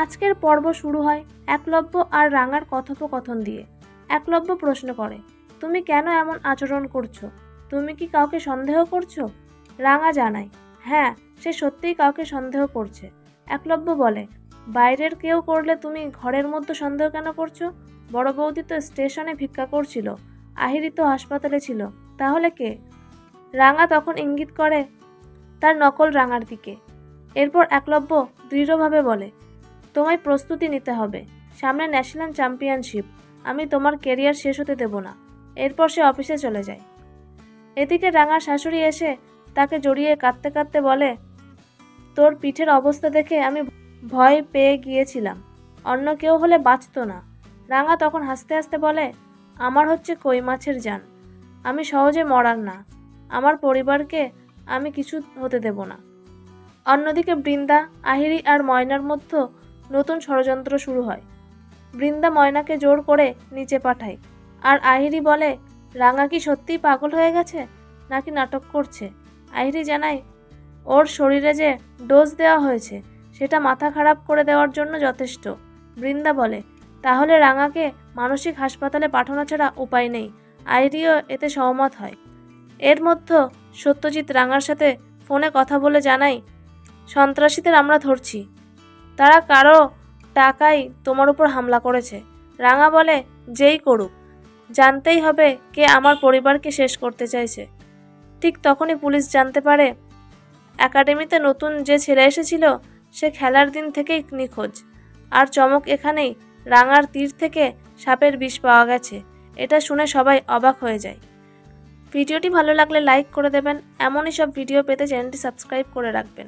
আজকের পর্ব শুরু হয় একলব্য আর রাঙার কথোপকথন দিয়ে। একলব্য প্রশ্ন করে, তুমি কেন এমন আচরণ করছো? তুমি কি কাউকে সন্দেহ করছো? রাঙা জানায়, হ্যাঁ, সে সত্যিই কাউকে সন্দেহ করছে। একলব্য বলে, বাইরের কেউ করলে তুমি ঘরের মধ্যে সন্দেহ কেন করছো? বড় বৌদি তো স্টেশনে ভিক্ষা করছিল, আহিরি তো হাসপাতালে ছিল, তাহলে কে? রাঙা তখন ইঙ্গিত করে তার নকল রাঙার দিকে। এরপর একলব্য দৃঢ়ভাবে বলে, তোমায় প্রস্তুতি নিতে হবে, সামনে ন্যাশনাল চ্যাম্পিয়নশিপ, আমি তোমার কেরিয়ার শেষ হতে দেব না। এরপর সে অফিসে চলে যায়। এদিকে রাঙার শাশুড়ি এসে তাকে জড়িয়ে কাঁদতে কাঁদতে বলে, তোর পিঠের অবস্থা দেখে আমি ভয় পেয়ে গিয়েছিলাম, অন্য কেউ হলে বাঁচত না। রাঙা তখন হাসতে হাসতে বলে, আমার হচ্ছে কই মাছের জান, আমি সহজে মরার না, আমার পরিবারকে আমি কিছু হতে দেব না। অন্যদিকে বৃন্দা, আহিরি আর ময়নার মধ্যে নতুন ষড়যন্ত্র শুরু হয়। বৃন্দা ময়নাকে জোর করে নিচে পাঠায়, আর আহিরি বলে, রাঙা কি সত্যিই পাগল হয়ে গেছে নাকি নাটক করছে? আহিরি জানায়, ওর শরীরে যে ডোজ দেওয়া হয়েছে সেটা মাথা খারাপ করে দেওয়ার জন্য যথেষ্ট। বৃন্দা বলে, তাহলে রাঙাকে মানসিক হাসপাতালে পাঠানো ছাড়া উপায় নেই। আহিরিও এতে সহমত হয়। এর মধ্যে সত্যজিৎ রাঙার সাথে ফোনে কথা বলে জানায়, সন্ত্রাসীদের আমরা ধরছি, তারা কারো টাকায় তোমার উপর হামলা করেছে। রাঙা বলে, যেই করুক, জানতেই হবে কে আমার পরিবারকে শেষ করতে চাইছে। ঠিক তখনই পুলিশ জানতে পারে একাডেমিতে নতুন যে ছেলে এসেছিল সে খেলার দিন থেকেই নিখোঁজ। আর চমক এখানেই, রাঙার তীর থেকে সাপের বিষ পাওয়া গেছে। এটা শুনে সবাই অবাক হয়ে যায়। ভিডিওটি ভালো লাগলে লাইক করে দেবেন। এমনই সব ভিডিও পেতে চ্যানেলটি সাবস্ক্রাইব করে রাখবেন।